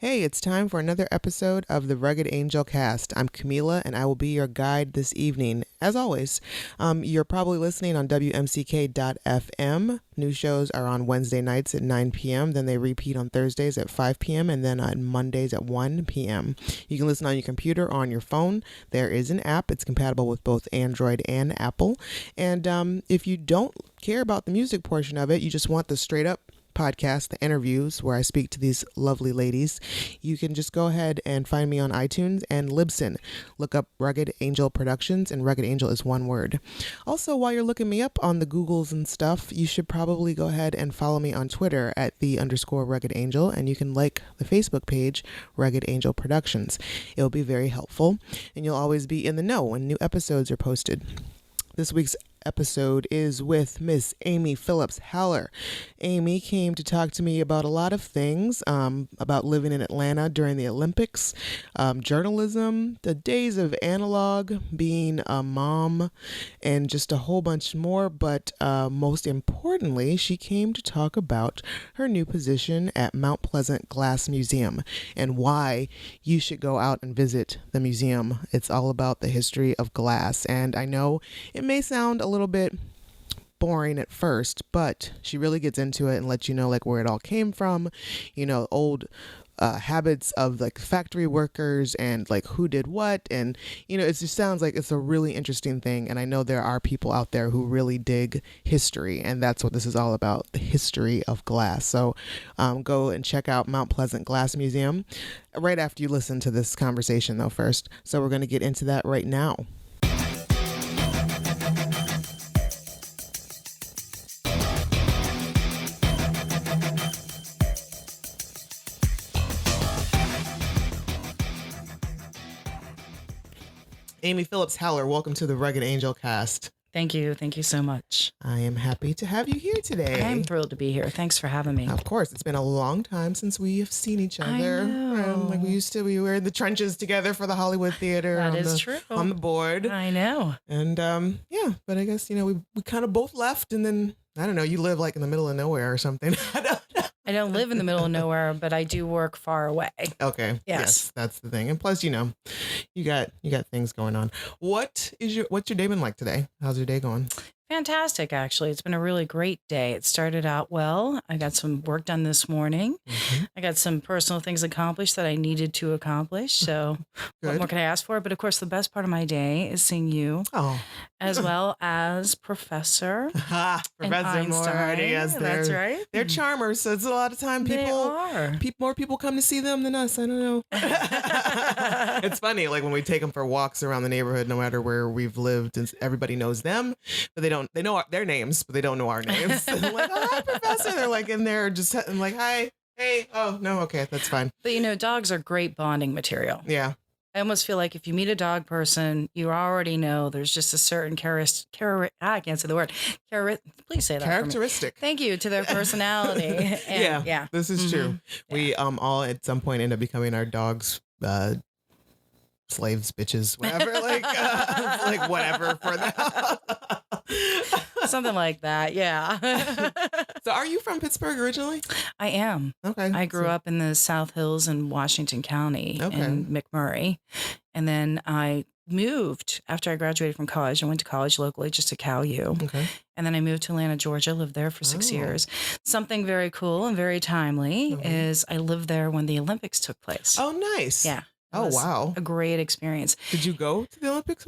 Hey, it's time for another episode of the Rugged Angel Cast. I'm Camila, and I will be your guide this evening. As always, you're probably listening on WMCK.FM. New shows are on Wednesday nights at 9 p.m., then they repeat on Thursdays at 5 p.m., and then on Mondays at 1 p.m. You can listen on your computer or on your phone. There is an app. It's compatible with both Android and Apple. And if you don't care about the music portion of it, you just want the straight up podcast, the interviews where I speak to these lovely ladies, you can just go ahead and find me on iTunes and Libsyn. Look up Rugged Angel Productions, and Rugged Angel is one word. Also, while you're looking me up on the Googles and stuff, you should probably go ahead and follow me on Twitter at @the_Rugged Angel, and you can like the Facebook page, Rugged Angel Productions. It'll be very helpful, and you'll always be in the know when new episodes are posted. This week's episode is with Miss Amy Phillips Haller. Amy came to talk to me about a lot of things, about living in Atlanta during the Olympics, journalism, the days of analog, being a mom, and just a whole bunch more. But most importantly, she came to talk about her new position at Mount Pleasant Glass Museum and why you should go out and visit the museum. It's all about the history of glass. And I know it may sound a little bit boring at first, but she really gets into it and lets you know like where it all came from, you know, old habits of like factory workers and like who did what. And, you know, it just sounds like it's a really interesting thing. And I know there are people out there who really dig history, and that's what this is all about, the history of glass. So go and check out Mount Pleasant Glass Museum right after you listen to this conversation though first. So we're going to get into that right now. Amy Phillips Haller, welcome to the Rugged Angel Cast. Thank you. Thank you so much. I am happy to have you here today. I'm thrilled to be here. Thanks for having me. Of course. It's been a long time since we have seen each other. I know. Like we were in the trenches together for the Hollywood Theater. That is true. On the board. I know. And yeah, but I guess, you know, we kind of both left, and then, I don't know, you live like in the middle of nowhere or something. I don't know. I don't live in the middle of nowhere, but I do work far away. Okay. Yes. That's the thing. And plus, you know, you got things going on. What's your day been like today? How's your day going? Fantastic, actually. It's been a really great day. It started out well. I got some work done this morning. Mm-hmm. I got some personal things accomplished that I needed to accomplish. So what more could I ask for? But of course, the best part of my day is seeing you, as well as Professor Professor Moriarty. Yes, that's right. They're charmers, so it's a lot of time more people come to see them than us. I don't know. It's funny, like when we take them for walks around the neighborhood, no matter where we've lived, and everybody knows them, but they know their names, but they don't know our names. Like, oh, hi, Professor. They're like in there just like, hi, hey, oh, no, okay, that's fine. But you know, dogs are great bonding material. Yeah. I almost feel like if you meet a dog person, you already know there's just a certain I can't say the word. Please say that. Characteristic. Thank you, to their personality. And, yeah, this is true. Yeah. We all at some point end up becoming our dogs' slaves, bitches, whatever, like whatever for them. Something like that, yeah. So are you from Pittsburgh originally? I am. Okay. I grew up in the South Hills in Washington County in McMurray. And then I moved after I graduated from college. I went to college locally just to Cal U. Okay. And then I moved to Atlanta, Georgia, lived there for 6 years. Something very cool and very timely is I lived there when the Olympics took place. Oh, nice. Yeah. Oh, wow. A great experience. Did you go to the Olympics?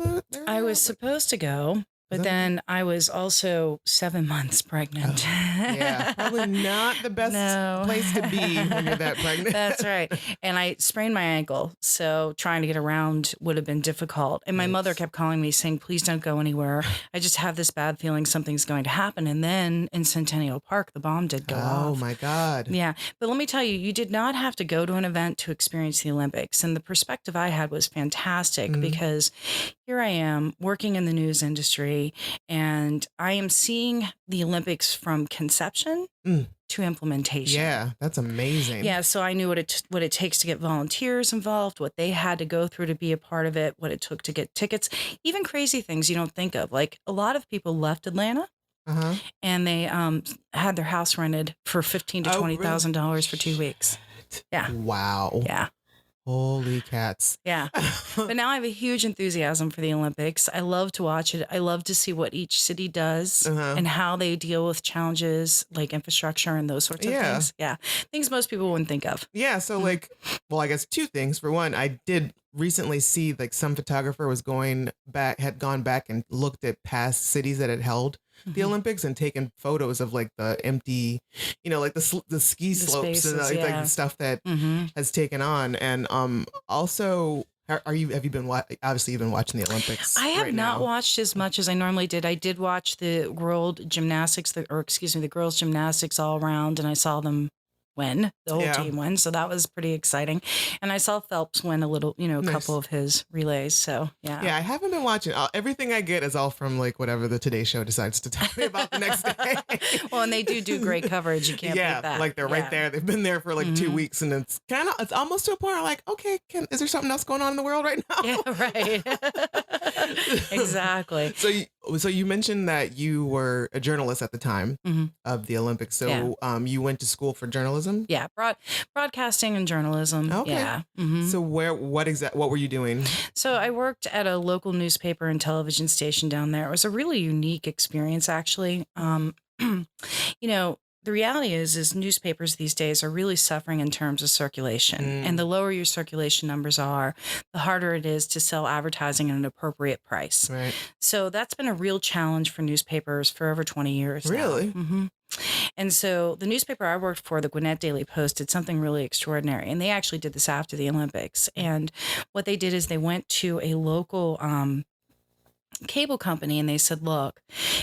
I was supposed to go, but then I was also 7 months pregnant. Yeah, probably not the best place to be when you're that pregnant. That's right. And I sprained my ankle, so trying to get around would have been difficult. And my mother kept calling me saying, please don't go anywhere. I just have this bad feeling something's going to happen. And then in Centennial Park, the bomb did go off. Oh, my God. Yeah. But let me tell you, you did not have to go to an event to experience the Olympics. And the perspective I had was fantastic because here I am working in the news industry, and I am seeing the Olympics from conception to implementation. Yeah, that's amazing. Yeah, so I knew what it takes to get volunteers involved, what they had to go through to be a part of it, what it took to get tickets, even crazy things you don't think of. Like a lot of people left Atlanta. And they had their house rented for $15,000 to $20,000 for 2 weeks. What? Yeah. Wow. Yeah. Holy cats. Yeah. But now I have a huge enthusiasm for the Olympics. I love to watch it. I love to see what each city does and how they deal with challenges like infrastructure and those sorts of things. Yeah. Things most people wouldn't think of. Yeah. So like, well, I guess two things. For one, I did recently see like some photographer had gone back and looked at past cities that had held the Olympics and taken photos of like the empty, like the ski slopes spaces, and like the stuff that has taken on. And also, have you been obviously you've been watching the Olympics? I have not watched as much as I normally did. I did watch the world gymnastics, the girls gymnastics all around, and I saw them win, the whole team win. So that was pretty exciting. And I saw Phelps win a little, a couple of his relays. So yeah. Yeah, I haven't been watching. Everything I get is all from like whatever the Today Show decides to tell me about the next day. Well, and they do great coverage. You can't beat that. Like they're right there. They've been there for like 2 weeks, and it's almost to a point where like, okay, is there something else going on in the world right now? Yeah, right. Exactly. So you mentioned that you were a journalist at the time of the Olympics. So you went to school for journalism? Yeah, broadcasting and journalism. Okay. Yeah. So what were you doing? So I worked at a local newspaper and television station down there. It was a really unique experience, actually. The reality is newspapers these days are really suffering in terms of circulation. And the lower your circulation numbers are, the harder it is to sell advertising at an appropriate price. Right. So that's been a real challenge for newspapers for over 20 years. Really? Now. And so the newspaper I worked for, the Gwinnett Daily Post, did something really extraordinary. And they actually did this after the Olympics. And what they did is they went to a local cable company and they said, look,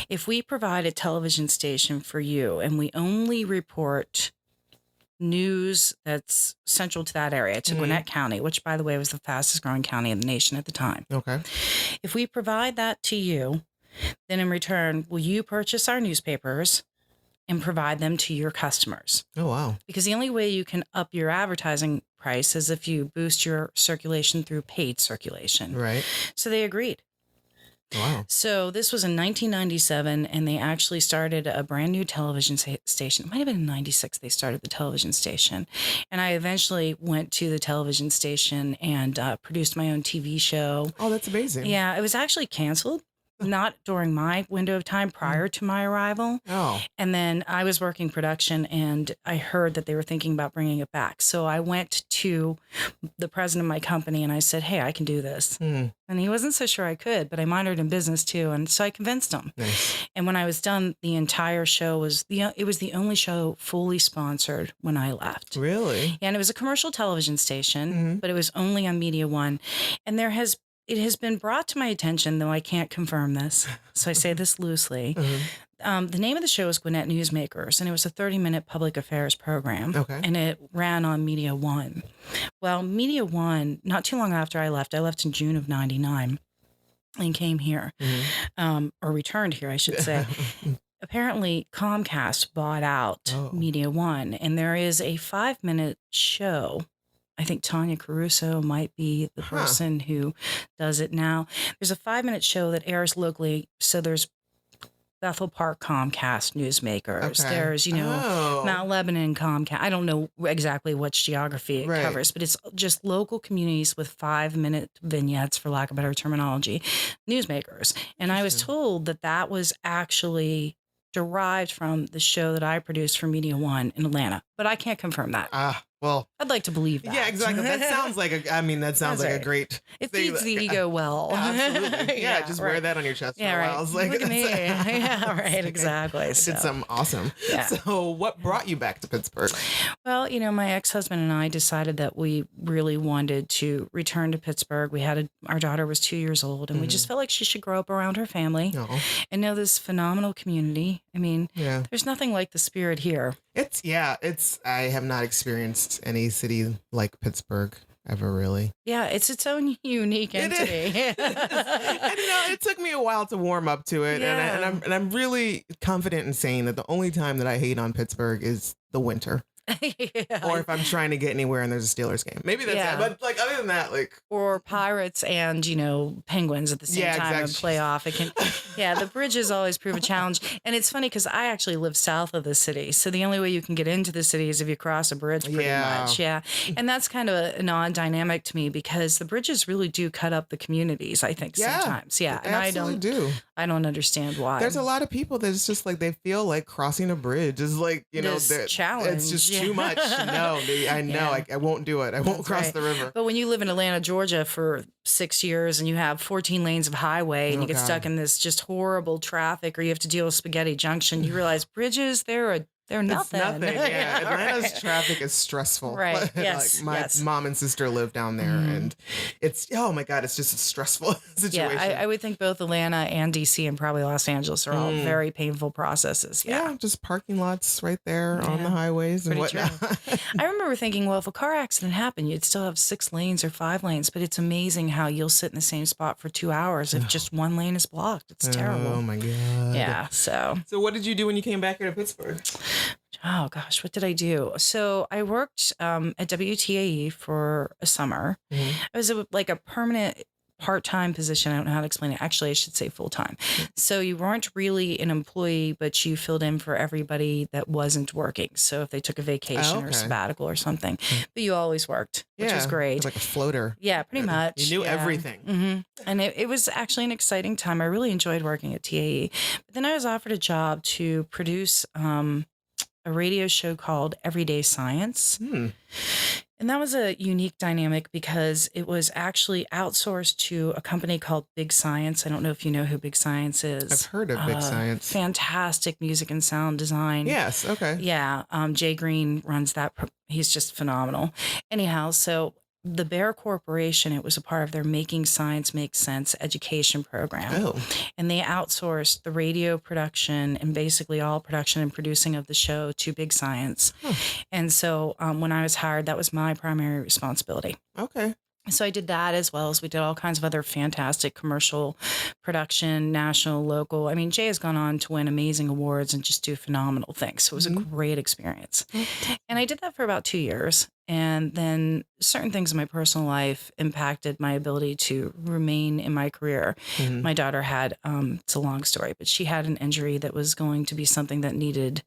if we provide a television station for you and we only report news that's central to that area, to Gwinnett County, which, by the way, was the fastest growing county in the nation at the time. Okay. If we provide that to you, then in return, will you purchase our newspapers and provide them to your customers? Oh, wow. Because the only way you can up your advertising price is if you boost your circulation through paid circulation. Right. So they agreed. Wow. So this was in 1997, and they actually started a brand new television station. It might have been in 96 they started the television station. And I eventually went to the television station and produced my own TV show. Oh, that's amazing. Yeah, it was actually canceled. Not during my window of time prior to my arrival. Oh. And then I was working production and I heard that they were thinking about bringing it back. So I went to the president of my company and I said, hey, I can do this. And he wasn't so sure I could, but I minored in business too. And so I convinced him. Nice. And when I was done, the entire show was the only show fully sponsored when I left. Really? Yeah, and it was a commercial television station, but it was only on Media One. And it has been brought to my attention, though I can't confirm this, so I say this loosely. The name of the show is Gwinnett Newsmakers, and it was a 30-minute public affairs program, and it ran on Media One. Well, Media One, not too long after I left in June of 99 and came here, or returned here, I should say. Apparently, Comcast bought out Media One, and there is a 5-minute show. I think Tanya Caruso might be the person who does it now. There's a 5-minute show that airs locally. So there's Bethel Park Comcast Newsmakers. Okay. There's, Mount Lebanon Comcast. I don't know exactly which geography it covers, but it's just local communities with 5-minute vignettes, for lack of better terminology, newsmakers. And I was told that was actually derived from the show that I produced for Media One in Atlanta, but I can't confirm that. Well, I'd like to believe that. Yeah, exactly. That sounds like a great. It feeds the ego well. Absolutely. Yeah, just wear that on your chest for a while. Look at me. Yeah, right. Exactly. Did something awesome. Yeah. So, what brought you back to Pittsburgh? Well, my ex-husband and I decided that we really wanted to return to Pittsburgh. We had our daughter was 2 years old, and we just felt like she should grow up around her family and know this phenomenal community. I mean, there's nothing like the spirit here. I have not experienced any city like Pittsburgh ever, really. Yeah, it's its own unique entity. And it took me a while to warm up to it, and I'm really confident in saying that the only time that I hate on Pittsburgh is the winter. Or if I'm trying to get anywhere and there's a Steelers game. Maybe that's it. But other than that, like, or pirates and, penguins at the same time and play off. The bridges always prove a challenge. And it's funny because I actually live south of the city. So the only way you can get into the city is if you cross a bridge pretty much. Yeah. And that's kind of an odd dynamic to me because the bridges really do cut up the communities, I think, sometimes. Yeah. And I don't understand why. There's a lot of people that it's just like they feel like crossing a bridge is like, challenge. It's just too much. No, I know. I won't do it. I won't cross the river. But when you live in Atlanta, Georgia for 6 years and you have 14 lanes of highway and you get stuck in this just horrible traffic, or you have to deal with Spaghetti Junction, you realize bridges, they're nothing. It's nothing. Yeah. Atlanta's traffic is stressful. Right. Yes. Like my mom and sister live down there, and it's, oh my God, it's just a stressful situation. Yeah, I would think both Atlanta and DC and probably Los Angeles are all very painful processes. Yeah. Just parking lots right there on the highways and whatnot. I remember thinking, well, if a car accident happened, you'd still have 6 lanes or 5 lanes, but it's amazing how you'll sit in the same spot for 2 hours if just one lane is blocked. It's terrible. Oh my God. Yeah. So what did you do when you came back here to Pittsburgh? Oh gosh, what did I do? So I worked at WTAE for a summer. It was like a permanent part-time position. I don't know how to explain it. Actually, I should say full-time. So you weren't really an employee, but you filled in for everybody that wasn't working. So if they took a vacation or sabbatical or something, but you always worked, which was great. It was like a floater. Yeah, pretty much. You knew everything. And it was actually an exciting time. I really enjoyed working at TAE. But then I was offered a job to produce a radio show called Everyday Science. And that was a unique dynamic because it was actually outsourced to a company called Big Science. I don't know if you know who Big Science is. I've heard of Big Science. Fantastic music and sound design. Yes. Okay. Yeah. Jay Green runs that. He's just phenomenal. Anyhow, so the Bear Corporation, it was a part of their Making Science Make Sense education program. And they outsourced the radio production and basically all production and producing of the show to Big Science. And so when I was hired, that was my primary responsibility. Okay. So I did that, as well as we did all kinds of other fantastic commercial production, national, local. I mean, Jay has gone on to win amazing awards and just do phenomenal things. So it was a great experience. And I did that for about 2 years. And then certain things in my personal life impacted my ability to remain in my career. My daughter had, it's a long story, but she had an injury that was going to be something that needed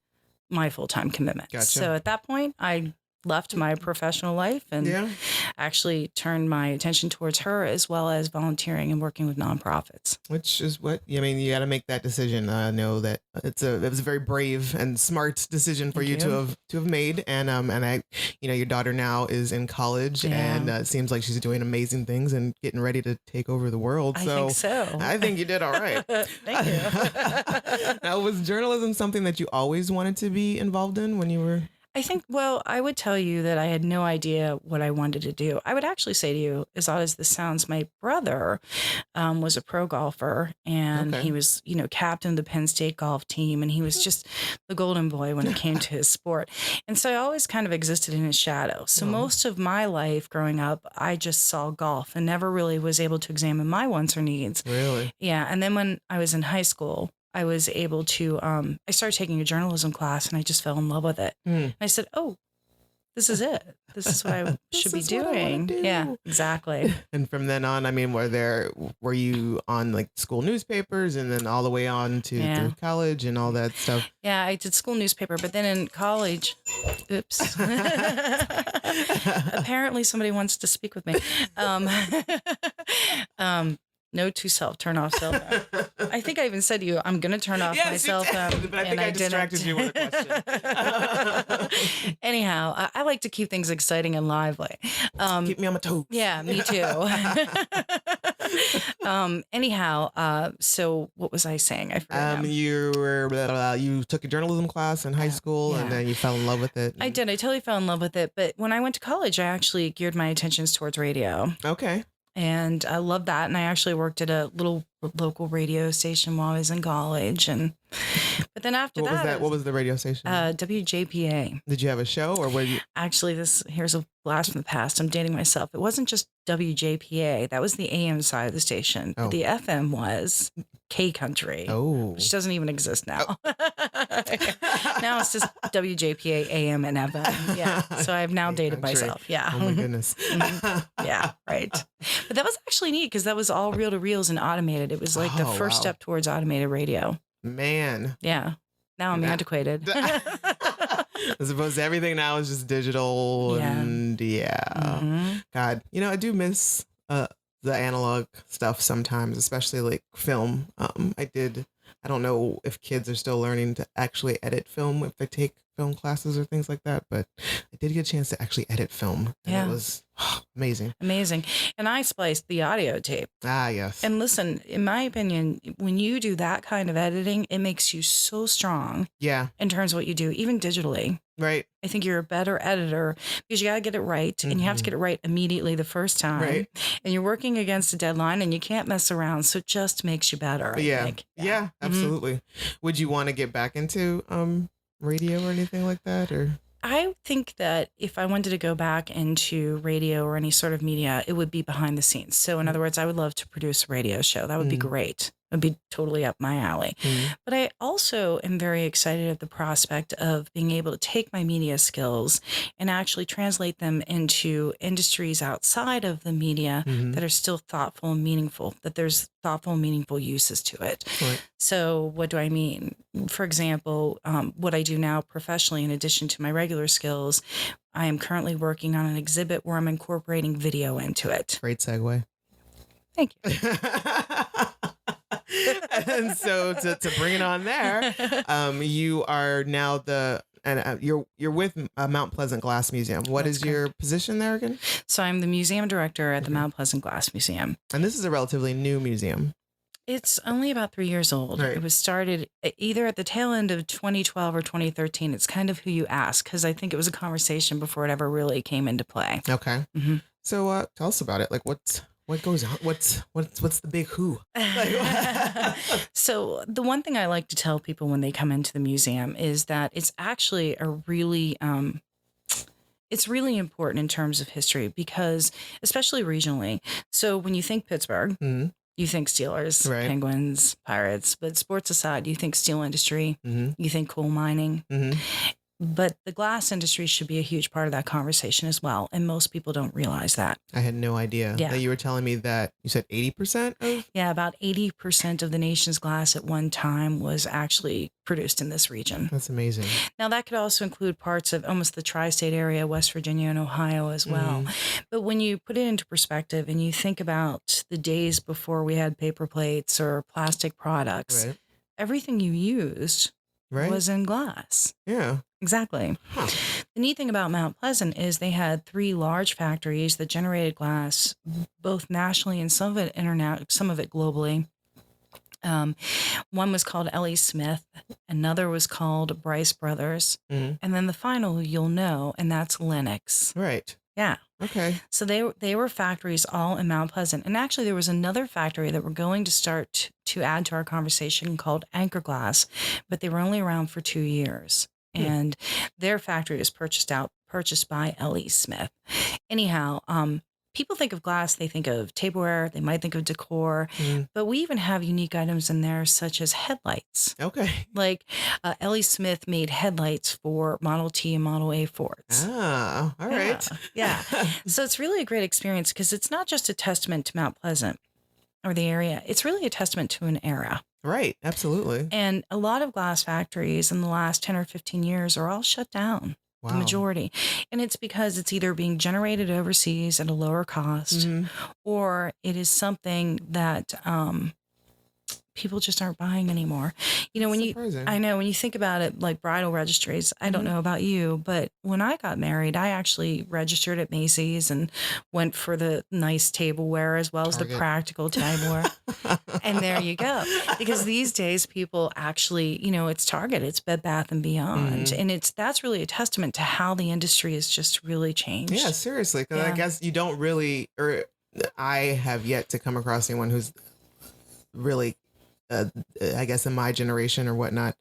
my full-time commitment. Gotcha. So at that point, I left my professional life and actually turned my attention towards her, as well as volunteering and working with nonprofits. Which is what, I mean, you got to make that decision. I know that it was a very brave and smart decision for you to have made. And I, your daughter now is in college and it seems like she's doing amazing things and getting ready to take over the world. I think so. I think you did all right. Thank you. Now, was journalism something that you always wanted to be involved in when you were... I think, well, I would tell you that I had no idea what I wanted to do. I would actually say to you, as odd as this sounds, my brother was a pro golfer, and he was, captain of the Penn State golf team, and he was just the golden boy when it came to his sport. And so I always kind of existed in his shadow. So most of my life growing up, I just saw golf and never really was able to examine my wants or needs. Really? Yeah. And then when I was in high school, I was able to, I started taking a journalism class and I just fell in love with it. And I said, oh, this is it. This is what I should be doing. Yeah, exactly. And from then on, I mean, were you on like school newspapers and then all the way on to through college and all that stuff? Yeah, I did school newspaper, but then in college, oops. Apparently somebody wants to speak with me. Note to self, turn off cell phone. I think I even said to you, I'm going to turn off my cell phone. But I think I distracted you with a question. Anyhow, I like to keep things exciting and lively. Keep me on my toes. Yeah, me too. Anyhow, so what was I saying? I forgot. You took a journalism class in high school and then you fell in love with it. I did. I totally fell in love with it. But when I went to college, I actually geared my attentions towards radio. Okay. And I loved that. And I actually worked at a little local radio station while I was in college. But But then after What was the radio station? WJPA. Did you have a show or what? Actually, here's a blast from the past. I'm dating myself. It wasn't just WJPA. That was the AM side of the station. Oh. But the FM was K Country. Oh. Which doesn't even exist now. Oh. Now it's just WJPA, AM, and FM. Yeah. So I've now dated myself. Yeah. Oh my goodness. Yeah. Right. But that was actually neat because that was all reel to reels and automated. It was like the first step towards automated radio. Man. Yeah. Now I'm antiquated. As opposed to everything now is just digital. And God, I do miss the analog stuff sometimes, especially like film. I don't know if kids are still learning to actually edit film if they take film classes or things like that, but I did get a chance to actually edit film. And it was amazing. Amazing. And I spliced the audio tape. Ah, yes. And listen, in my opinion, when you do that kind of editing, it makes you so strong. Yeah. In terms of what you do, even digitally. Right. I think you're a better editor because you got to get it right and you have to get it right immediately the first time. Right. And you're working against a deadline and you can't mess around. So it just makes you better. I think. Yeah, absolutely. Would you want to get back into radio or anything like that? Or I think that if I wanted to go back into radio or any sort of media, it would be behind the scenes. So in other words, I would love to produce a radio show. That would be great. It would be totally up my alley. But I also am very excited at the prospect of being able to take my media skills and actually translate them into industries outside of the media that are still thoughtful and meaningful, that there's thoughtful and meaningful uses to it. Right. So what do I mean? For example, what I do now professionally, in addition to my regular skills, I am currently working on an exhibit where I'm incorporating video into it. Great segue. Thank you. And so to bring it on there, you are now you're with Mount Pleasant Glass Museum. What is your position there again? So I'm the museum director at the Mount Pleasant Glass Museum. And this is a relatively new museum. It's only about 3 years old. Right. It was started either at the tail end of 2012 or 2013. It's kind of who you ask, because I think it was a conversation before it ever really came into play. Okay. So tell us about it. Like what goes on? What's the big who? So the one thing I like to tell people when they come into the museum is that it's actually it's really important in terms of history because, especially regionally. So when you think Pittsburgh, you think Steelers, Penguins, Pirates, but sports aside, you think steel industry, you think coal mining. But the glass industry should be a huge part of that conversation as well. And most people don't realize that. I had no idea that you were telling me that you said 80% of? Yeah, about 80% of the nation's glass at one time was actually produced in this region. That's amazing. Now, that could also include parts of almost the tri-state area, West Virginia and Ohio as well. But when you put it into perspective and you think about the days before we had paper plates or plastic products, everything you used was in glass. Yeah. Exactly. The neat thing about Mount Pleasant is they had 3 large factories that generated glass, both nationally and some of it globally. One was called L.E. Smith, another was called Bryce Brothers, and then the final you'll know, and that's Lennox. Right. Yeah. Okay. So they were factories all in Mount Pleasant. And actually there was another factory that we're going to start to add to our conversation called Anchor Glass, but they were only around for 2 years. And their factory was purchased by L.E. Smith. Anyhow, people think of glass, they think of tableware, they might think of decor, but we even have unique items in there such as headlights. Okay. Like L.E. Smith made headlights for Model T and Model A Fords. Ah, all right. Yeah. So it's really a great experience because it's not just a testament to Mount Pleasant or the area. It's really a testament to an era. Right. Absolutely. And a lot of glass factories in the last 10 or 15 years are all shut down. Wow. The majority. And it's because it's either being generated overseas at a lower cost or it is something that people just aren't buying anymore. You know, when you think about it, like bridal registries, I don't know about you, but when I got married, I actually registered at Macy's and went for the nice tableware as well as the practical tableware. And there you go. Because these days people actually, it's Target, it's Bed Bath and Beyond. And that's really a testament to how the industry has just really changed. Yeah, seriously. Because I guess you don't really, or I have yet to come across anyone who's really I guess in my generation or whatnot,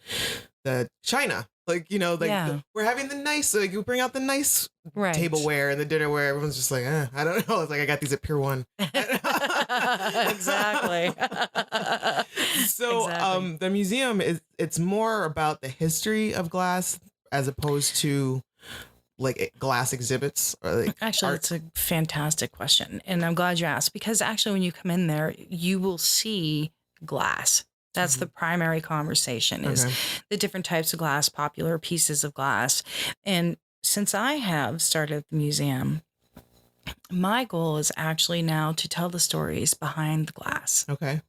the china. Like, Yeah. we're having the nice, like you bring out the nice Right. tableware and the dinnerware. Everyone's just like, I don't know. It's like, I got these at Pier 1. Exactly. So, Exactly. the museum it's more about the history of glass as opposed to like glass exhibits or like Actually, art. that's a fantastic question. And I'm glad you asked, because actually when you come in there, you will see glass. That's the primary conversation, is Okay. the different types of glass, popular pieces of glass. And since I have started the museum, my goal is actually now to tell the stories behind the glass. Okay.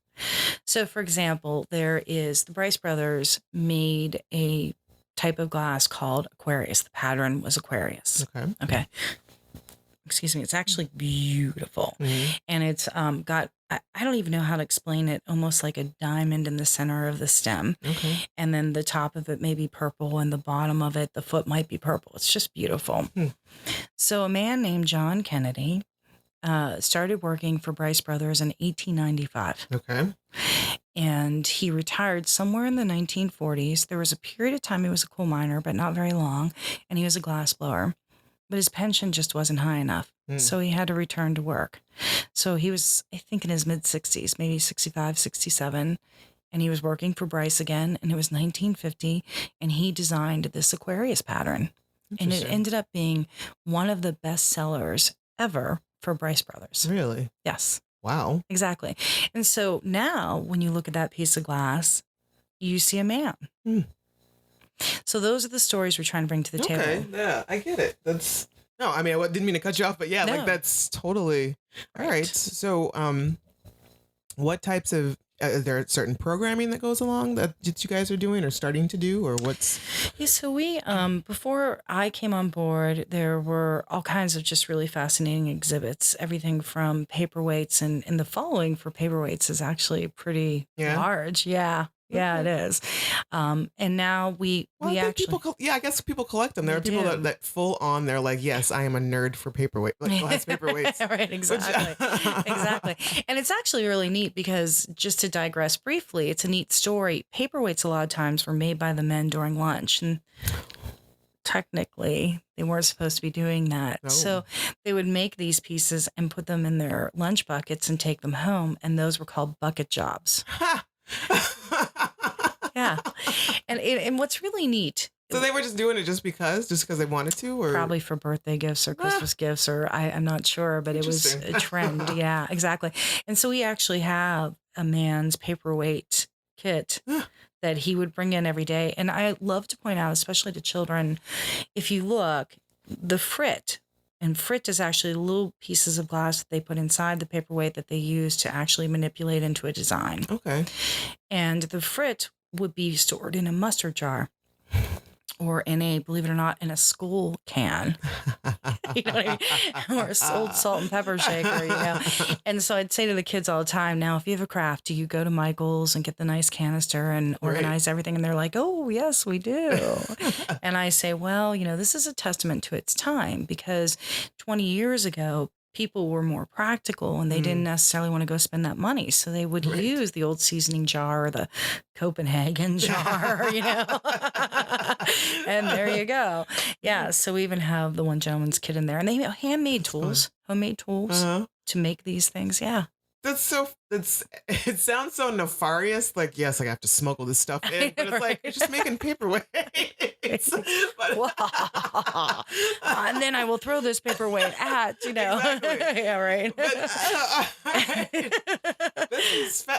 So, for example, there is the Bryce brothers made a type of glass called Aquarius. The pattern was Aquarius. Okay. Okay. Excuse me. It's actually beautiful. And it's got, I don't even know how to explain it, almost like a diamond in the center of the stem. Okay. And then the top of it may be purple and the bottom of it, the foot might be purple. It's just beautiful. So a man named John Kennedy started working for Bryce Brothers in 1895. Okay. And he retired somewhere in the 1940s. There was a period of time he was a coal miner, but not very long. And he was a glass blower. But his pension just wasn't high enough. So he had to return to work. So he was, I think, in his mid-60s, maybe 65, 67. And he was working for Bryce again. And it was 1950. And he designed this Aquarius pattern. And it ended up being one of the best sellers ever for Bryce Brothers. Really? Yes. Wow. Exactly. And so now when you look at that piece of glass, you see a man. So those are the stories we're trying to bring to the table. Okay. Yeah, I get it. That's no, I mean, I didn't mean to cut you off, but yeah, No. like that's totally all right. So, what types of is there certain programming that goes along that you guys are doing or starting to do, or what's? Yeah, so we before I came on board, there were all kinds of just really fascinating exhibits. Everything from paperweights, and the following for paperweights is actually pretty large. Yeah. Yeah, it is. And now we actually... I guess people collect them. There are people that full on, they're like, yes, I am a nerd for paperweight, like glass paperweights. Right, exactly. Exactly. And it's actually really neat because, just to digress briefly, it's a neat story. Paperweights a lot of times were made by the men during lunch. And technically, they weren't supposed to be doing that. No. So they would make these pieces and put them in their lunch buckets and take them home. And those were called bucket jobs. Yeah. And what's really neat. So they were just doing it just because they wanted to, or probably for birthday gifts or Christmas gifts, or I'm not sure, but it was a trend. Yeah, exactly. And so we actually have a man's paperweight kit that he would bring in every day. And I love to point out, especially to children, if you look, the frit. And frit is actually little pieces of glass that they put inside the paperweight that they use to actually manipulate into a design. Okay. And the frit would be stored in a mustard jar, or in a, believe it or not, in a school can, you know what I mean? Or a old salt and pepper shaker, you know? And so I'd say to the kids all the time, now, if you have a craft, do you go to Michael's and get the nice canister and organize everything? And they're like, oh, yes, we do. And I say, well, this is a testament to its time, because 20 years ago, people were more practical and they didn't necessarily want to go spend that money. So they would use the old seasoning jar or the Copenhagen jar, and there you go. Yeah. So we even have the one gentleman's kit in there, and they have handmade tools, homemade tools to make these things. Yeah. It sounds so nefarious. Like, yes, I have to smuggle this stuff in, but it's like, you're just making paperweight. And then I will throw this paperweight at, Exactly. Yeah, right.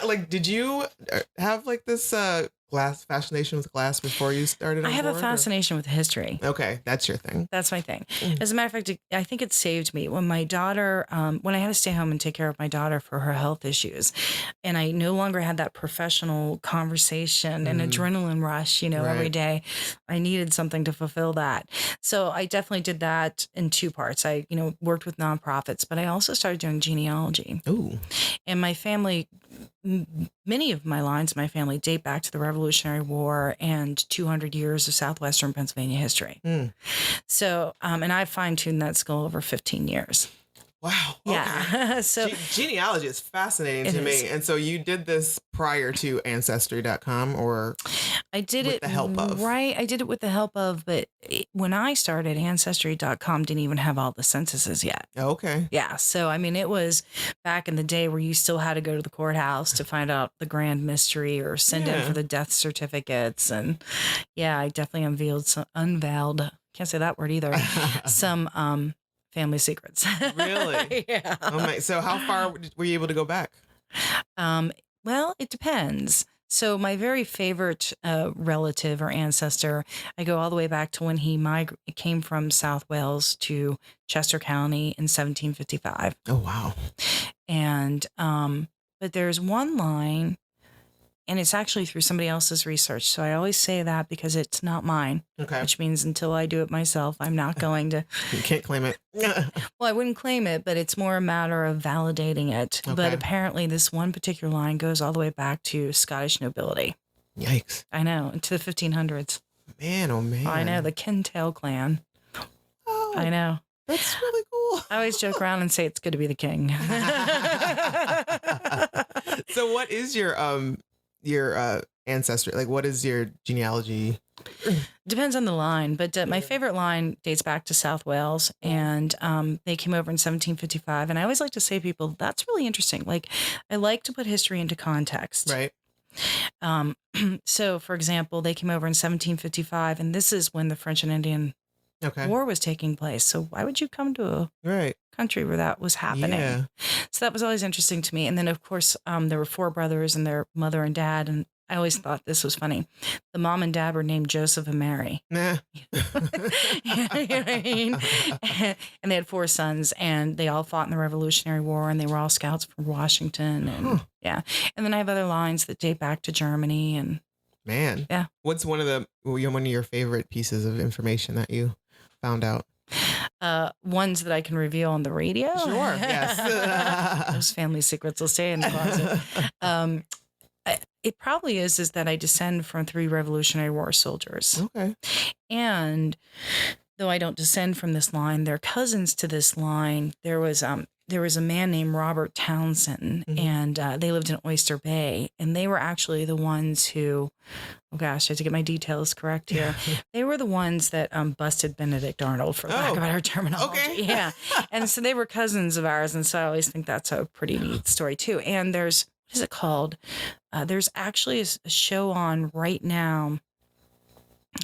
Like, did you have like this fascination with glass before you started? I have a fascination with history. Okay, that's your thing. That's my thing. As a matter of fact, I think it saved me when my daughter, when I had to stay home and take care of my daughter for her health issues, and I no longer had that professional conversation and adrenaline rush, every day. I needed something to fulfill that. So I definitely did that in two parts. I, worked with nonprofits, but I also started doing genealogy. Ooh. And my family, many of my lines of my family date back to the Revolutionary War and 200 years of Southwestern Pennsylvania history. So, and I've fine-tuned that skill over 15 years. Wow. Yeah. Okay. So Genealogy is fascinating to me. And so you did this prior to Ancestry.com, or I did with it the help of? right. I did it with the help of, but when I started, Ancestry.com didn't even have all the censuses yet. Okay. Yeah. So, I mean, it was back in the day where you still had to go to the courthouse to find out the grand mystery or send in for the death certificates. And yeah, I definitely unveiled, can't say that word either, some family secrets. Really? Yeah. Oh my! So how far were you able to go back? Well, it depends. So my very favorite relative or ancestor, I go all the way back to when he came from South Wales to Chester County in 1755. Oh wow! And but there's one line, and it's actually through somebody else's research. So I always say that because it's not mine. Okay. Which means until I do it myself, I'm not going to. You can't claim it. Well, I wouldn't claim it, but it's more a matter of validating it. Okay. But apparently this one particular line goes all the way back to Scottish nobility. Yikes. I know, into the 1500s. Man, oh man. I know, the Kintail clan. Oh, I know. That's really cool. I always joke around and say it's good to be the king. So what is your ancestry? Like, what is your genealogy? Depends on the line, but my favorite line dates back to South Wales, and they came over in 1755. And I always like to say to people, that's really interesting. Like, I like to put history into context. Right. So, for example, they came over in 1755, and this is when the French and Indian War was taking place. So why would you come to a country where that was happening? Yeah. So that was always interesting to me. And then, of course, there were 4 brothers and their mother and dad. And I always thought this was funny. The mom and dad were named Joseph and Mary. Nah. You know what I mean? And they had 4 sons, and they all fought in the Revolutionary War, and they were all scouts for Washington. And yeah. And then I have other lines that date back to Germany. And man, yeah. What's one of your favorite pieces of information that you found out? Ones that I can reveal on the radio. Sure. Yes. Those family secrets will stay in the closet. It probably is that I descend from 3 Revolutionary War soldiers. Okay. And though I don't descend from this line, they're cousins to this line. There was a man named Robert Townsend, and they lived in Oyster Bay, and they were actually the ones who, oh gosh, I have to get my details correct here. They were the ones that busted Benedict Arnold, for lack of better terminology. Okay. Yeah. And so they were cousins of ours, and so I always think that's a pretty neat story too. And there's, what is it called? There's actually a show on right now.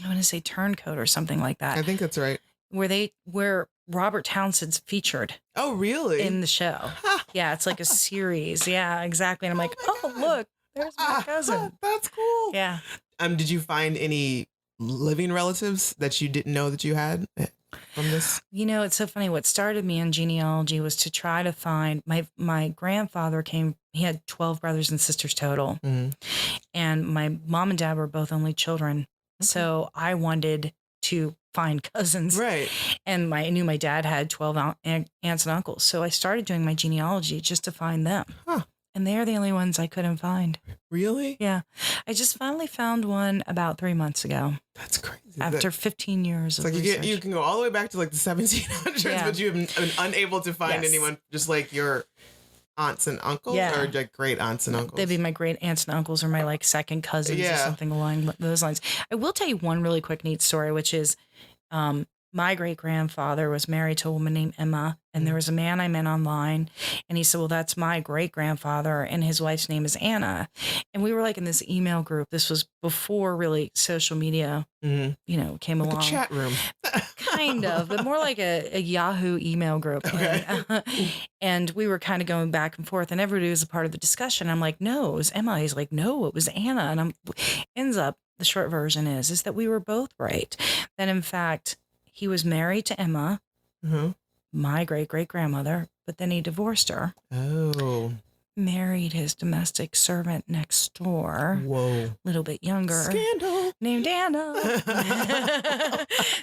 I want to say Turncoat or something like that. I think that's right. Where Robert Townsend's featured. Oh, really? In the show. Yeah, it's like a series. Yeah, exactly. And I'm like, oh, look, there's my cousin. That's cool. Yeah. Did you find any living relatives that you didn't know that you had from this? You know, it's so funny. What started me in genealogy was to try to find my grandfather he had 12 brothers and sisters total. And my mom and dad were both only children. So I wanted to find cousins. Right. And I knew my dad had 12 aunts and uncles. So I started doing my genealogy just to find them. Huh. And they're the only ones I couldn't find. Really? Yeah. I just finally found one about 3 months ago. That's crazy. After 15 years of research. You can go all the way back to like the 1700s, but you've been unable to find anyone just like your aunts and uncles, or like great aunts and uncles. They'd be my great aunts and uncles, or my like second cousins, or something along those lines. I will tell you one really quick neat story, which is my great grandfather was married to a woman named Emma, and there was a man I met online, and he said, well, that's my great grandfather, and his wife's name is Anna. And we were like in this email group. This was before really social media, came along. A chat room. Kind of, but more like a Yahoo email group. Okay. And we were kind of going back and forth, and everybody was a part of the discussion. I'm like, no, it was Emma. He's like, no, it was Anna. And ends up, the short version is that we were both right. That in fact, he was married to Emma, my great-great-grandmother, but then he divorced her. Oh. Married his domestic servant next door. Whoa. A little bit younger. Scandal. Named Anna.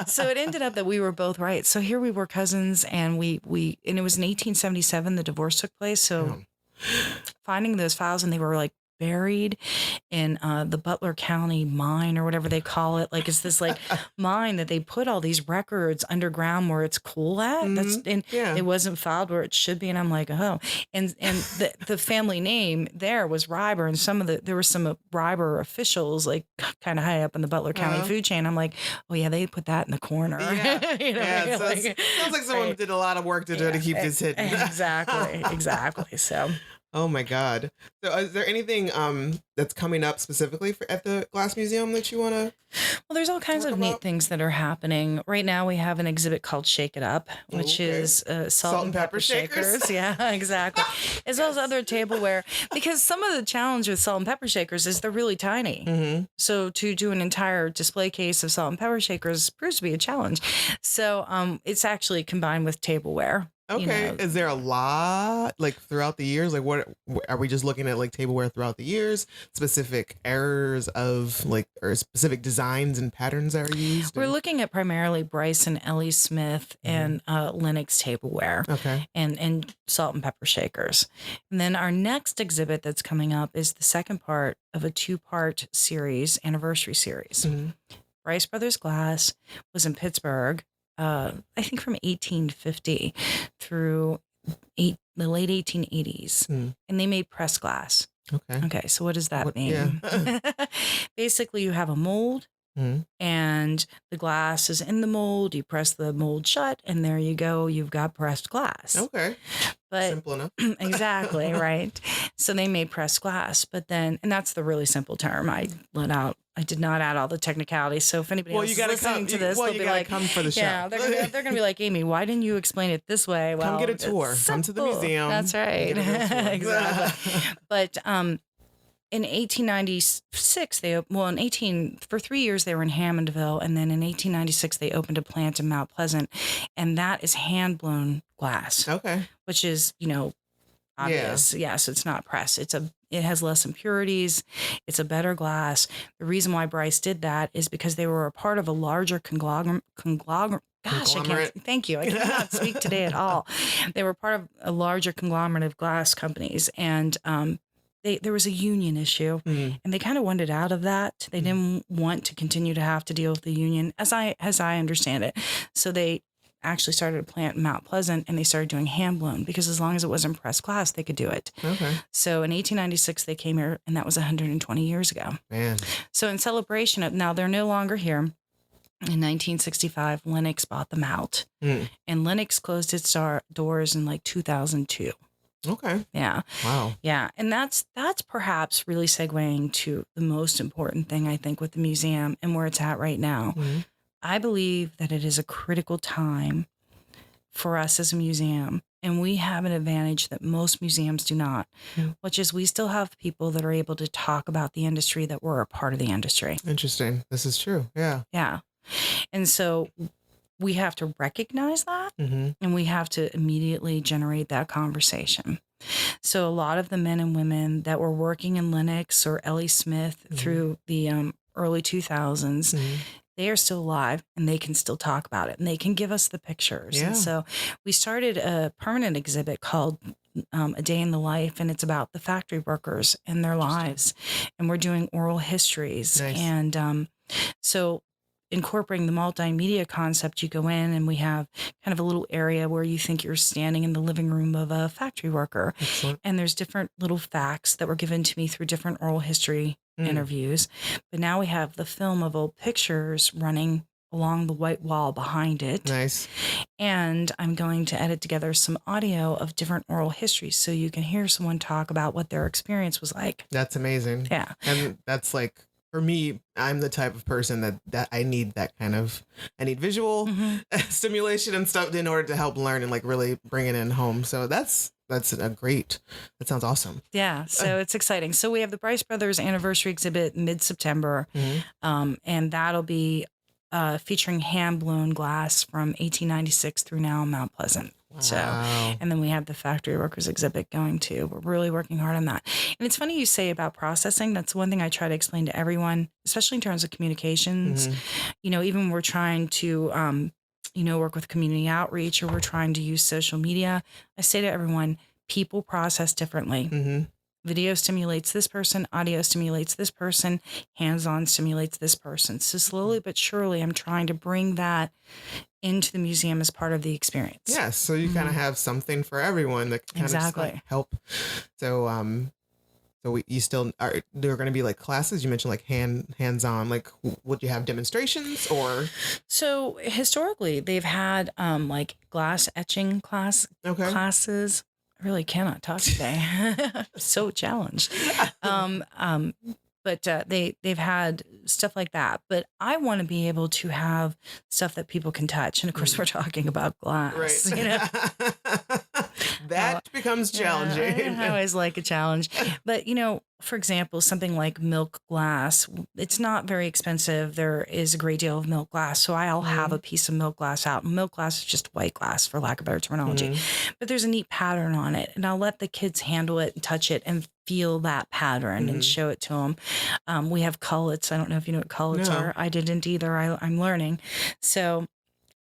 So it ended up that we were both right. So here we were cousins, and and it was in 1877 the divorce took place. So finding those files, and they were like buried in the Butler County mine or whatever they call it. Like it's this like mine that they put all these records underground where it's cool at. It wasn't filed where it should be. And I'm like, oh, and the family name there was Reiber, and there were some Reiber officials like kind of high up in the Butler County food chain. I'm like, oh yeah, they put that in the corner. Yeah, sounds like someone did a lot of work to try to keep this hidden. Exactly. So. Oh my God. So is there anything that's coming up specifically at the Glass Museum that you want to? Well, there's all kinds of neat things that are happening. Right now we have an exhibit called Shake It Up, which is salt and pepper shakers. Yeah, exactly. As well as other tableware. Because some of the challenge with salt and pepper shakers is they're really tiny. Mm-hmm. So to do an entire display case of salt and pepper shakers proves to be a challenge. So it's actually combined with tableware. Okay. Is there a lot like throughout the years? Like what are we just looking at like tableware throughout the years? Specific errors of like or specific designs and patterns that are used? We're looking at primarily Bryce and Ellie Smith and Lennox tableware. Okay. And salt and pepper shakers. And then our next exhibit that's coming up is the second part of a 2-part series, anniversary series. Mm-hmm. Bryce Brothers Glass was in Pittsburgh. I think from 1850 through the late 1880s. And they made pressed glass. Okay. So what does that mean? Yeah. Basically, you have a mold and the glass is in the mold. You press the mold shut and there you go. You've got pressed glass. Okay. But simple enough. Exactly. Right. So they made pressed glass, but then, and that's the really simple term I did not add all the technicalities. So if anybody else is listening to this, they'll be like, come for the show. Yeah, they're going to be like, Amy, why didn't you explain it this way? Well, come get a tour. Come to the museum. That's right. Exactly. But in 1896, for 3 years they were in Hammondville, and then in 1896 they opened a plant in Mount Pleasant, and that is hand blown glass. Okay. Which is, obvious. Yeah. So it's not pressed. It has less impurities. It's a better glass. The reason why Bryce did that is because they were a part of a larger conglomerate. Thank you. I cannot speak today at all. They were part of a larger conglomerate of glass companies, and there was a union issue, and they kind of wanted out of that. They didn't want to continue to have to deal with the union, as I understand it. So they actually started a plant in Mount Pleasant, and they started doing hand blown, because as long as it wasn't pressed glass, they could do it. Okay. So in 1896, they came here, and that was 120 years ago. Man. So in celebration of, now they're no longer here. In 1965, Lennox bought them out, and Lennox closed its doors in like 2002. Okay. Yeah. Wow. Yeah. And that's perhaps really segueing to the most important thing, I think, with the museum and where it's at right now. Mm-hmm. I believe that it is a critical time for us as a museum, and we have an advantage that most museums do not, which is we still have people that are able to talk about the industry that were a part of the industry. Interesting. This is true. Yeah. Yeah. And so we have to recognize that, and we have to immediately generate that conversation. So a lot of the men and women that were working in Lennox or Ellie Smith through the early 2000s, they are still alive, and they can still talk about it, and they can give us the pictures. Yeah. And so we started a permanent exhibit called A Day in the Life, and it's about the factory workers and their lives. And we're doing oral histories. Nice. And so incorporating the multimedia concept, you go in and we have kind of a little area where you think you're standing in the living room of a factory worker. Excellent. And there's different little facts that were given to me through different oral history interviews. But now we have the film of old pictures running along the white wall behind it. Nice. And I'm going to edit together some audio of different oral histories so you can hear someone talk about what their experience was like. That's amazing. Yeah. And that's like, for me, I'm the type of person that I need that kind of, I need visual stimulation and stuff in order to help learn and like really bring it in home. So that sounds awesome. Yeah. So it's exciting. So we have the Bryce Brothers anniversary exhibit mid-September, and that'll be featuring hand-blown glass from 1896 through now in Mount Pleasant. Wow. So, and then we have the factory workers exhibit going too. We're really working hard on that. And it's funny you say about processing. That's one thing I try to explain to everyone, especially in terms of communications. Even when we're trying to, work with community outreach, or we're trying to use social media, I say to everyone, people process differently. video stimulates this person, audio stimulates this person, hands-on stimulates this person. So slowly but surely, I'm trying to bring that into the museum as part of the experience. Yes, so you kind of have something for everyone that can kind of just, like, help. So you still are there are going to be like classes? You mentioned like hands-on, like would you have demonstrations or? So historically they've had like glass etching classes. I really cannot talk today. So challenged. But they've had stuff like that. But I want to be able to have stuff that people can touch. And of course, we're talking about glass. Right. You know? That becomes challenging. Yeah, I always like a challenge. But, you know, for example, something like milk glass, it's not very expensive. There is a great deal of milk glass. So I'll have a piece of milk glass out. Milk glass is just white glass, for lack of better terminology. But there's a neat pattern on it. And I'll let the kids handle it and touch it and feel that pattern and show it to them. We have cullets. I don't know if you know what cullets are. I didn't either. I'm learning. So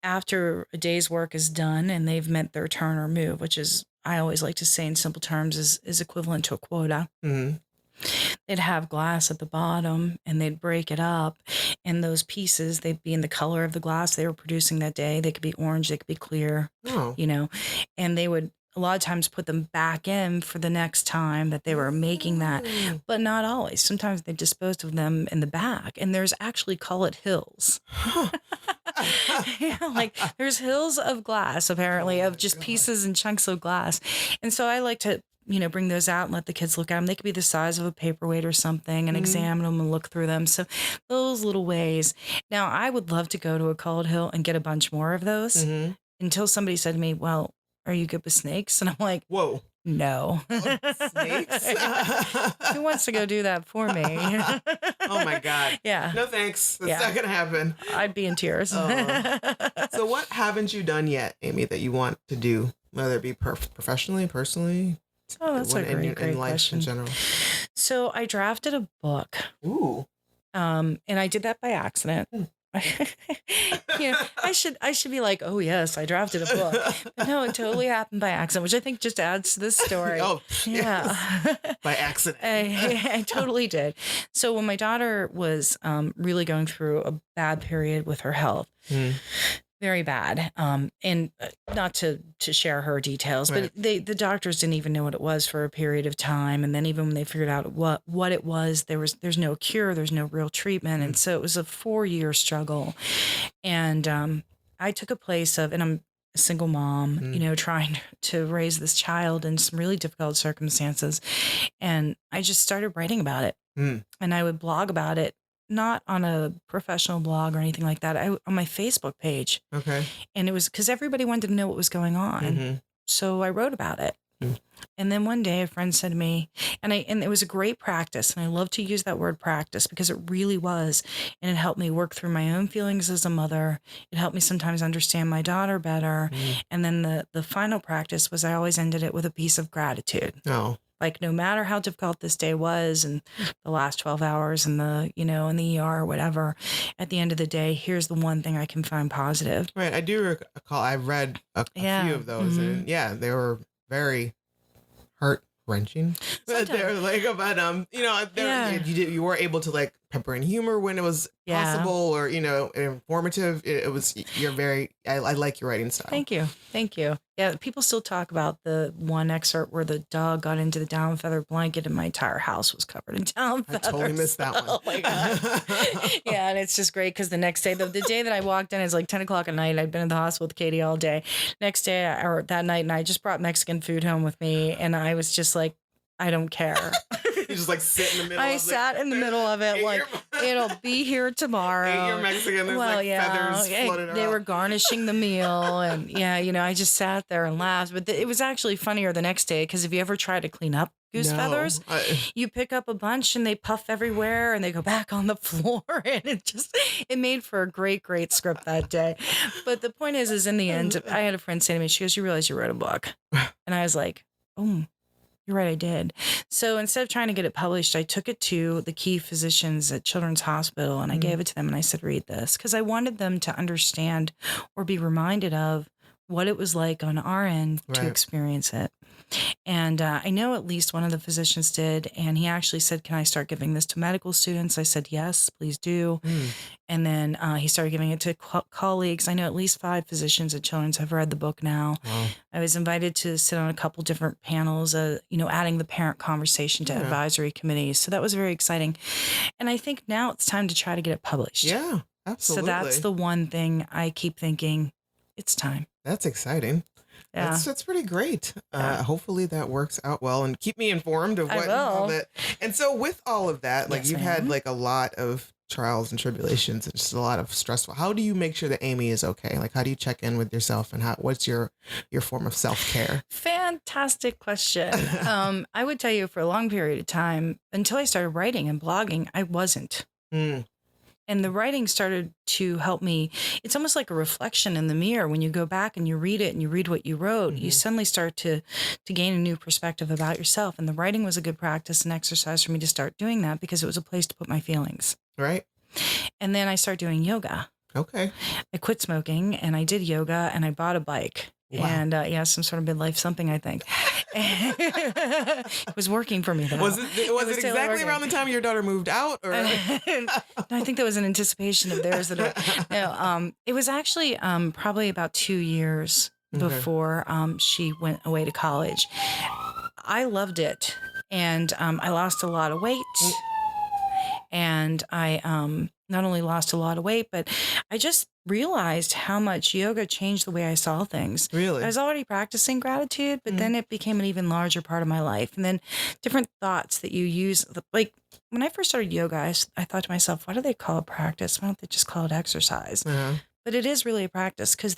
after a day's work is done and they've met their turn or move, which is, I always like to say in simple terms, is equivalent to a quota. They'd have glass at the bottom and they'd break it up. And those pieces, they'd be in the color of the glass they were producing that day. They could be orange, they could be clear, you know, and they would a lot of times put them back in for the next time that they were making that, but not always. Sometimes they disposed of them in the back, and there's actually cullet hills. Yeah, like there's hills of glass, apparently, of just pieces and chunks of glass. And so I like to, you know, bring those out and let the kids look at them. They could be the size of a paperweight or something and examine them and look through them. So those little ways. Now, I would love to go to a cullet hill and get a bunch more of those until somebody said to me, well, are you good with snakes? And I'm like, whoa, no. Snakes? Who wants to go do that for me? Oh my God. Yeah. No, thanks. That's not going to happen. I'd be in tears. So what haven't you done yet, Amy, that you want to do, whether it be professionally, personally? Oh, that's a great life question. In general. So I drafted a book. Ooh. And I did that by accident. You know, I should be like, oh yes, I drafted a book. But no, it totally happened by accident, which I think just adds to this story. Oh, yeah, yes. By accident. I totally did. So when my daughter was really going through a bad period with her health, very bad, and not to share her details, but the doctors didn't even know what it was for a period of time, and then even when they figured out what it was, there's no cure, there's no real treatment, and so it was a 4-year struggle. And I took a place of, and I'm a single mom, you know, trying to raise this child in some really difficult circumstances, and I just started writing about it, and I would blog about it. Not on a professional blog or anything like that. On my Facebook page. Okay. And it was because everybody wanted to know what was going on. So I wrote about it. And then one day a friend said to me, and it was a great practice. And I love to use that word practice because it really was. And it helped me work through my own feelings as a mother. It helped me sometimes understand my daughter better. And then the final practice was I always ended it with a piece of gratitude. Oh. Like no matter how difficult this day was and the last 12 hours and in the ER or whatever, at the end of the day, here's the one thing I can find positive. Right. I do recall, I've read a few of those and they were very heart-wrenching. But they're like, but, you were able to like pepper in humor when it was possible or, informative. I like your writing style. Thank you. Yeah, people still talk about the one excerpt where the dog got into the down feather blanket and my entire house was covered in down feathers. I totally missed that one. Oh my God. Yeah, and it's just great because the next day, the day that I walked in, it's like 10 o'clock at night. I'd been in the hospital with Katie all day. Next day, or that night, and I just brought Mexican food home with me. And I was just like, I don't care. You just like sit in the middle I sat in the middle of it like, it'll be here tomorrow. Ate your Mexican, there's feathers floating around. They were garnishing the meal and I just sat there and laughed. But it was actually funnier the next day because if you ever try to clean up goose feathers, you pick up a bunch and they puff everywhere and they go back on the floor. And it made for a great script that day. But the point is in the end, I had a friend say to me, she goes, you realize you wrote a book? And I was like, oh, you're right, I did. So instead of trying to get it published, I took it to the key physicians at Children's Hospital and I gave it to them and I said, read this, because I wanted them to understand or be reminded of what it was like on our end to experience it. And I know at least one of the physicians did. And he actually said, can I start giving this to medical students? I said, yes, please do. And then he started giving it to colleagues. I know at least 5 physicians at Children's have read the book now. Wow. I was invited to sit on a couple different panels, adding the parent conversation to advisory committees. So that was very exciting. And I think now it's time to try to get it published. Yeah, absolutely. So that's the one thing I keep thinking, it's time. That's exciting. Yeah. That's pretty great. Hopefully that works out well, and keep me informed of what all that. And so with all of that, like you've had like a lot of trials and tribulations and just a lot of stressful. How do you make sure that Amy is okay? Like, how do you check in with yourself, and what's your form of self-care? Fantastic question. I would tell you for a long period of time, until I started writing and blogging, I wasn't. And the writing started to help me. It's almost like a reflection in the mirror. When you go back and you read it and you read what you wrote, you suddenly start to gain a new perspective about yourself. And the writing was a good practice and exercise for me to start doing that, because it was a place to put my feelings. Right. And then I started doing yoga. Okay. I quit smoking and I did yoga and I bought a bike. Wow. And some sort of midlife something, I think. It was working for me though. Was it exactly around the time your daughter moved out? Or? No, I think that was an anticipation of theirs. It was actually probably about 2 years before she went away to college. I loved it, and I lost a lot of weight. And I not only lost a lot of weight, but I just realized how much yoga changed the way I saw things. Really? I was already practicing gratitude, but then it became an even larger part of my life. And then different thoughts that you use, like when I first started yoga, I thought to myself, why do they call it practice? Why don't they just call it exercise? But it is really a practice, because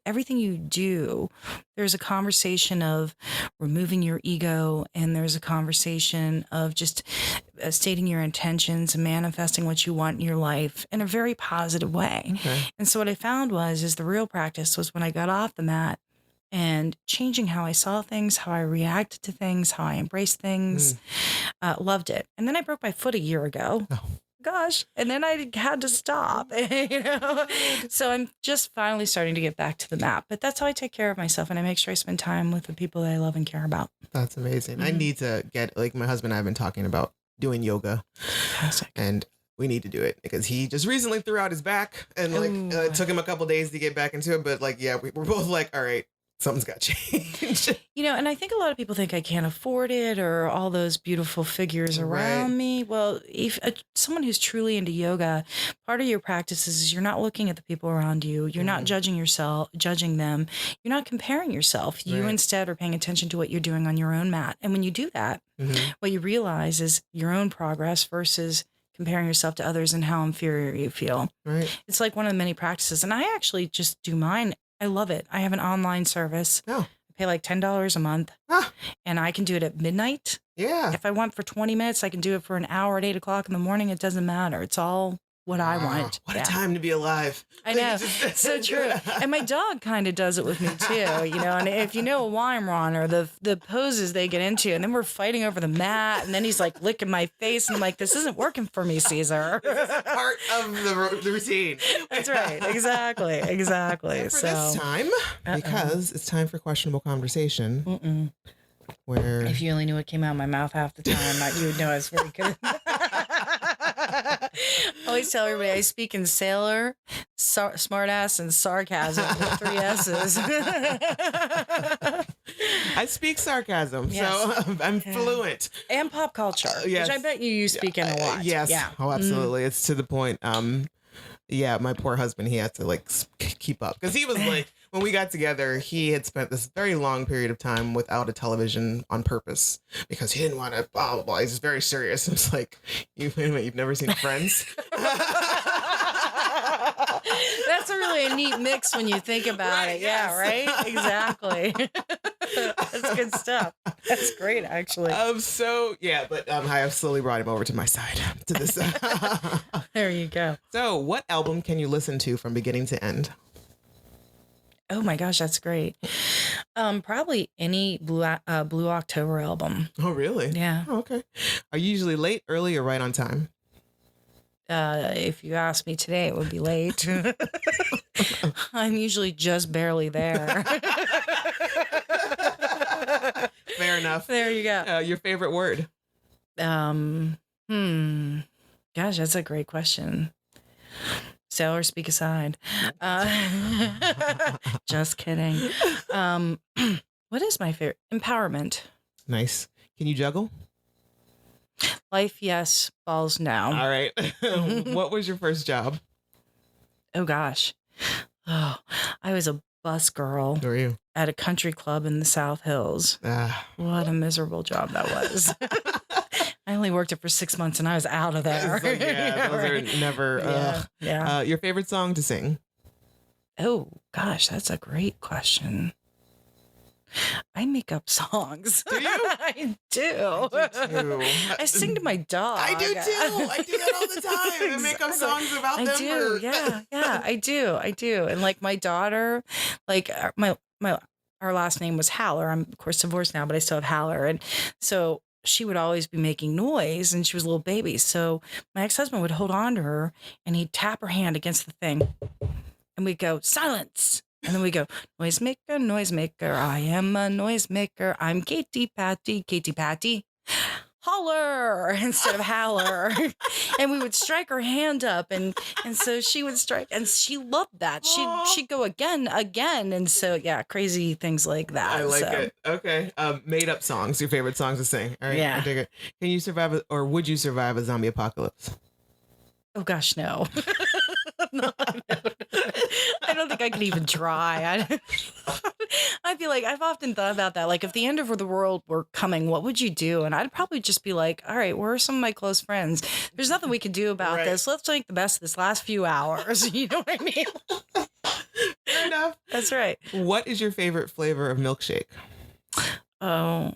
everything you do, there's a conversation of removing your ego, and there's a conversation of just stating your intentions and manifesting what you want in your life in a very positive way. Okay. And so what I found is the real practice was when I got off the mat and changing how I saw things, how I reacted to things, how I embraced things. Loved it. And then I broke my foot a year ago. Oh. Gosh. And then I had to stop, So I'm just finally starting to get back to the map. But that's how I take care of myself. And I make sure I spend time with the people that I love and care about. That's amazing. I need to get, like, my husband and I have been talking about doing yoga. Fantastic. And we need to do it, because he just recently threw out his back, and it took him a couple days to get back into it. But we're both like, all right, something's got to change. And I think a lot of people think I can't afford it, or all those beautiful figures around me. Well, if someone who's truly into yoga, part of your practice is you're not looking at the people around you. You're not judging them. You're not comparing yourself. You instead are paying attention to what you're doing on your own mat. And when you do that, what you realize is your own progress versus comparing yourself to others and how inferior you feel. Right. It's like one of the many practices. And I actually just do mine. I love it. I have an online service. Oh. I pay like $10 a month, and I can do it at midnight. Yeah. If I want for 20 minutes, I can do it for an hour at 8 o'clock in the morning. It doesn't matter. It's all what I want. What a time to be alive. I know. It's so true. And my dog kind of does it with me too, and if you know a Weimaraner, the poses they get into, and then we're fighting over the mat, and then he's like licking my face, and I'm like, this isn't working for me, Caesar. This is part of the routine. That's right. Exactly. And for this time, because it's time for questionable conversation. Where if you only knew what came out of my mouth half the time, you would know I was very good. I always tell everybody I speak in sailor, smartass, and sarcasm with 3 S's. I speak sarcasm, so I'm fluent. And pop culture, which I bet you speak in a lot. Yes. Yeah. Oh, absolutely. It's to the point. My poor husband, he had to keep up, because he was like, when we got together, he had spent this very long period of time without a television on purpose, because he didn't want to blah, blah, blah. He's very serious. It's like, you've never seen Friends? That's a neat mix when you think about it. Yes. Yeah, right? Exactly. That's good stuff. That's great, actually. I have slowly brought him over to my side, to this. There you go. So what album can you listen to from beginning to end? Oh my gosh, that's great. Probably any Blue October album. Oh, really? Yeah. Oh, okay. Are you usually late, early, or right on time? If you asked me today, it would be late. I'm usually just barely there. Fair enough. There you go. Your favorite word? Gosh, that's a great question. Sail or speak aside. Just kidding. What is my favorite? Empowerment. Nice. Can you juggle? Life, yes. Balls, no. All right. What was your first job? Oh, gosh. Oh, I was a bus girl. Who are you? At a country club in the South Hills. What a miserable job that was. I only worked it for 6 months and I was out of there. Those are never. Yeah. Your favorite song to sing? Oh, gosh, that's a great question. I make up songs. Do you? I do. Too. I sing to my dog. I do too. I do that all the time. I make up songs about them. I do. Yeah. I do. And like my daughter, like our last name was Haller. I'm of course divorced now, but I still have Haller. And so she would always be making noise and she was a little baby. So my ex-husband would hold on to her and he'd tap her hand against the thing and we'd go, silence. And then we go, noisemaker, I am a noisemaker. I'm Katy Patty, holler instead of howler. And we would strike her hand up and so she would strike and she loved that. She'd go again. And so, yeah, crazy things like that. I like it. Okay. Made up songs, your favorite songs to sing. All right. Yeah. I dig it. Can you survive or would you survive a zombie apocalypse? Oh, gosh, no. No, I don't think I could even try. I feel like I've often thought about that. Like if the end of the world were coming, what would you do? And I'd probably just be like, all right, where are some of my close friends? There's nothing we can do about this. Let's make the best of this last few hours. You know what I mean? Fair enough. That's right. What is your favorite flavor of milkshake? Oh,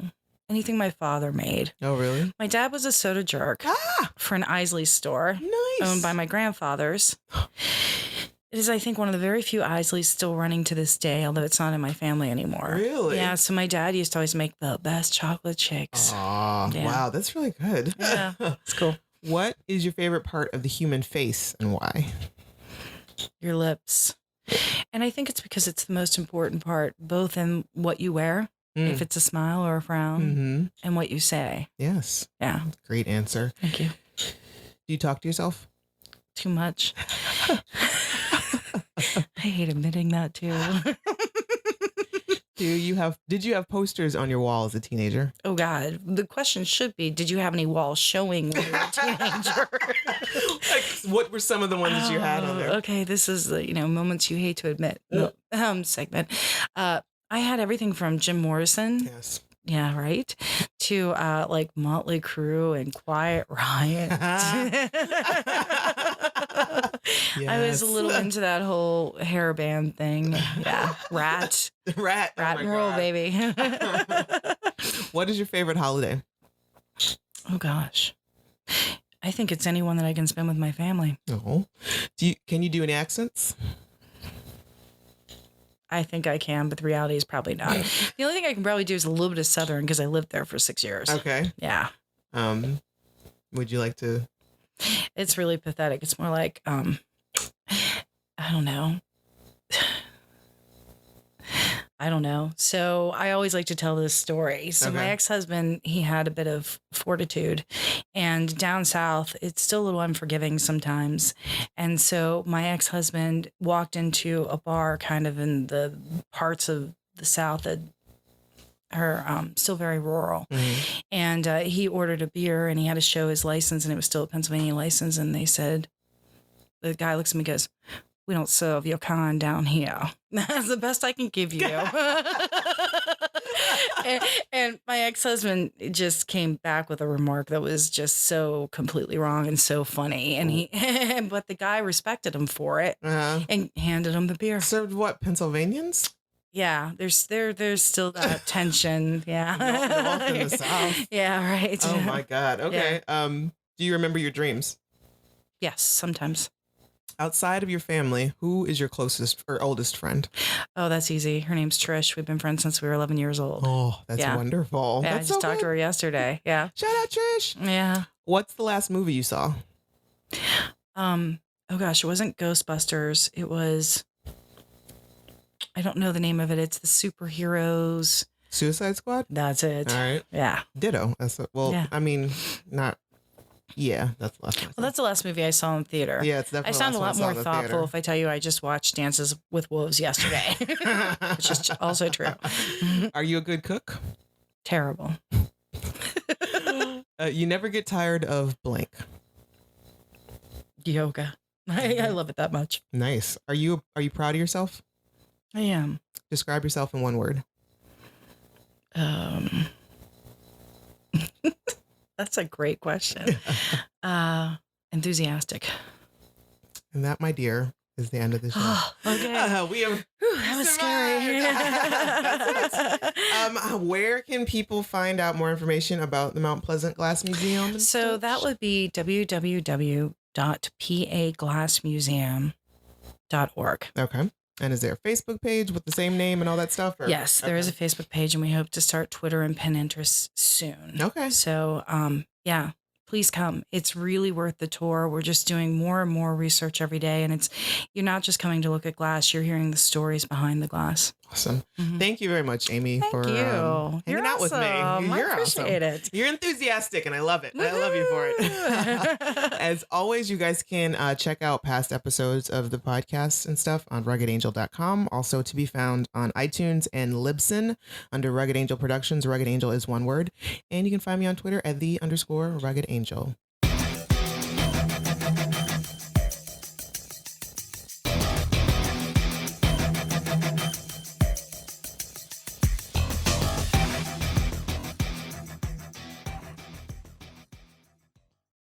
anything my father made. Oh, really? My dad was a soda jerk for an Isley store. Nice. Owned by my grandfathers. It is, I think, one of the very few Isleys still running to this day, although it's not in my family anymore. Really? Yeah, so my dad used to always make the best chocolate shakes. Oh, yeah. Wow, that's really good. Yeah, it's cool. What is your favorite part of the human face and why? Your lips. And I think it's because it's the most important part, both in what you wear, if it's a smile or a frown, and what you say. Yes. Yeah. Great answer. Thank you. Do you talk to yourself? Too much. I hate admitting that too. Did you have posters on your wall as a teenager? Oh God. The question should be, did you have any walls showing when you were a teenager? Like, what were some of the ones that you had on there? Okay, this is the, moments you hate to admit segment. I had everything from Jim Morrison. Yes. Yeah, right. To like Motley Crue and Quiet Riot. Yes. I was a little into that whole hair band thing. Yeah, Rat and roll, baby. What is your favorite holiday? Oh gosh, I think it's anyone that I can spend with my family. Oh, can you do any accents? I think I can, but the reality is probably not. The only thing I can probably do is a little bit of Southern because I lived there for 6 years. Okay. Yeah. Would you like to? It's really pathetic. It's more like, I don't know. So I always like to tell this story. So my ex-husband, he had a bit of fortitude, and down south, it's still a little unforgiving sometimes. And so my ex-husband walked into a bar kind of in the parts of the South that are still very rural. Mm-hmm. And he ordered a beer and he had to show his license, and it was still a Pennsylvania license. And they said, the guy looks at me and goes, "We don't serve your kind down here." That's the best I can give you. and my ex-husband just came back with a remark that was just so completely wrong and so funny. And but the guy respected him for it and handed him the beer. Served what, Pennsylvanians? Yeah, there's still that tension. Yeah. North in the South. Yeah, right. Oh my God. Okay. Yeah. Do you remember your dreams? Yes, sometimes. Outside of your family, who is your closest or oldest friend? Oh, that's easy. Her name's Trish. We've been friends since we were 11 years old. Oh, that's wonderful. Yeah, that's I just talked to her yesterday. Yeah. Shout out, Trish. Yeah. What's the last movie you saw? Oh gosh, it wasn't Ghostbusters. It was, I don't know the name of it. It's the superheroes. Suicide Squad? That's it. All right. Yeah. Ditto. I mean, not. Yeah, that's the last one. Well, that's the last movie I saw in theater. Yeah, it's definitely. I sound a lot more thoughtful if I tell you I just watched Dances with Wolves yesterday, which is also true. Are you a good cook? Terrible. You never get tired of blank. Yoga. I love it that much. Nice. Are you proud of yourself? I am. Describe yourself in one word. That's a great question. Enthusiastic. And that, my dear, is the end of the show. Okay. We have. That was scary. That's it. Where can people find out more information about the Mount Pleasant Glass Museum? So that would be www.paglassmuseum.org. Okay. And is there a Facebook page with the same name and all that stuff? Or? Yes, there is a Facebook page, and we hope to start Twitter and Pinterest soon. Okay. So, yeah, please come. It's really worth the tour. We're just doing more and more research every day, and you're not just coming to look at glass, you're hearing the stories behind the glass. Awesome. Mm-hmm. Thank you very much, Amy, for hanging out with me. You're appreciate it. You're enthusiastic, and I love it. Woo-hoo! I love you for it. As always, you guys can check out past episodes of the podcast and stuff on RuggedAngel.com. Also to be found on iTunes and Libsyn under Rugged Angel Productions. Rugged Angel is one word. And you can find me on Twitter at _Rugged Angel.